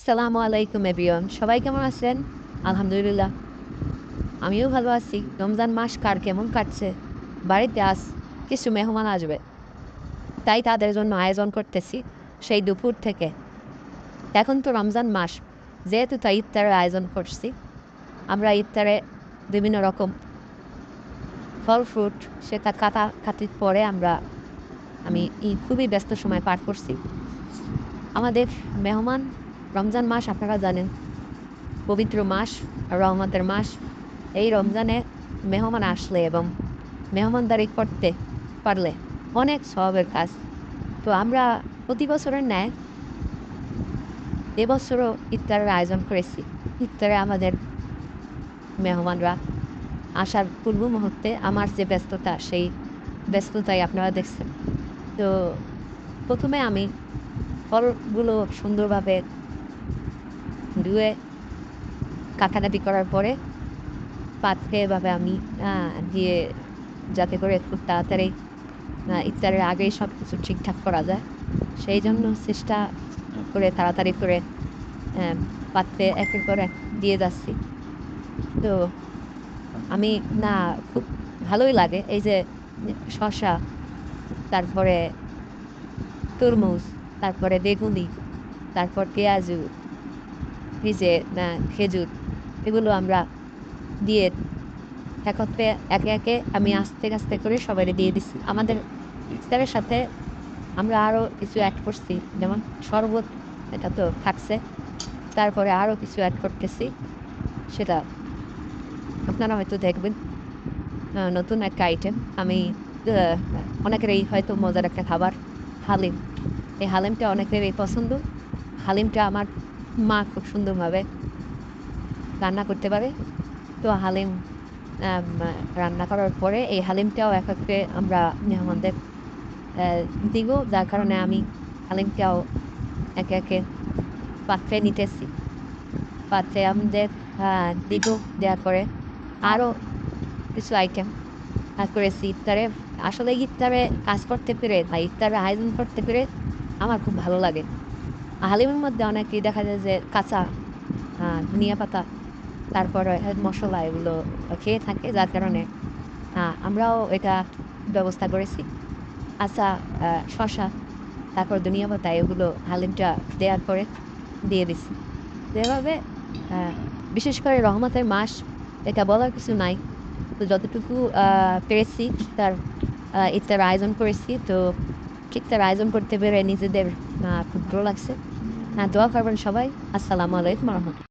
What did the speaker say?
সালামু আলাইকুম এভরিওয়ান। সবাই কেমন আছেন? আলহামদুলিল্লাহ, আমিও ভালো আছি। রমজান মাস কার কেমন কাটছে? বাড়িতে আজ কিছু মেহমান আসবে, তাই তাদের জন্য আয়োজন করতেছি সেই দুপুর থেকে। এখন তো রমজান মাস, যেহেতু তাই ইফতারের আয়োজন করছি। আমরা ইফতারে বিভিন্ন রকম ফল ফ্রুট সেটা কাটাকাটির পরে আমি খুবই ব্যস্ত সময় পার করছি। আমাদের মেহমান, রমজান মাস আপনারা জানেন পবিত্র মাস, রহমতের মাস। এই রমজানে মেহমান আসলে এবং মেহমানদারি করতে পারলে অনেক সওয়াবের কাজ। তো আমরা প্রতি বছরের ন্যায় এবছরও ইফতারের আয়োজন করেছি। ইফতারে আমাদের মেহমানরা আসার পূর্ব মুহূর্তে আমার যে ব্যস্ততা, সেই ব্যস্ততাই আপনারা দেখছেন। তো প্রথমে আমি ফলগুলো সুন্দরভাবে ধুয়ে কাটাকাটি করার পরে পাত্রে এভাবে আমি দিয়ে, যাতে করে খুব তাড়াতাড়ি ইফতারের আগেই সব কিছু ঠিকঠাক করা যায়, সেই জন্য চেষ্টা করে তাড়াতাড়ি করে পাত্রে একের পর এক দিয়ে যাচ্ছি। তো আমি না খুব ভালোই লাগে এই যে শসা, তারপরে তরমুজ, তারপরে বেগুনি, তারপর পেঁয়াজু, এই যে খেজুর, এগুলো আমরা দিয়ে একত্রে একে একে আমি আস্তে আস্তে করে সবাই দিয়ে দিচ্ছি। আমাদের ইফতারের সাথে আমরা আরও কিছু অ্যাড করছি, যেমন শরবত, এটা তো থাকছে। তারপরে আরও কিছু অ্যাড করতেছি, সেটা আপনারা হয়তো দেখবেন। নতুন একটা আইটেম আমি, অনেকেরই হয়তো মজার একটা খাবার হালিম। এই হালিমটা অনেকেরই পছন্দ। হালিমটা আমার মা খুব সুন্দরভাবে রান্না করতে পারে। তো হালিম রান্না করার পরে এই হালিমটাও একত্রে আমরা মেহমানদের দিব, যার কারণে আমি হালিমটাও একে একে পাত্রে নিতেছি। পাত্রে আমাদের দিব, দেওয়ার পরে আরও কিছু আইটেম করেছি ইফতারে। আসলে ইফতারে কাজ করতে পেরে বা ইফতারে আয়োজন করতে পেরে আমার খুব ভালো লাগে। হালিমের মধ্যে অনেকেই দেখা যায় যে কাঁচা ধনিয়া পাতা, তারপরে মশলা, এগুলো খেয়ে থাকে, যার কারণে আমরাও এটা ব্যবস্থা করেছি। আচ্ছা, শসা, তারপর ধনিয়া পাতা, এগুলো হালিমটা দেওয়ার পরে দিয়ে দিছি। যেভাবে বিশেষ করে রহমতের মাস, এটা বলার কিছু নাই। তো যতটুকু পেরেছি তার ইফতার আয়োজন করেছি। তো ইফতার আয়োজন করতে পেরে নিজেদের খুব ভালো লাগছে। দোয়া করবেন সবাই। আসসালামু আলাইকুম রহমতুল্লাহ।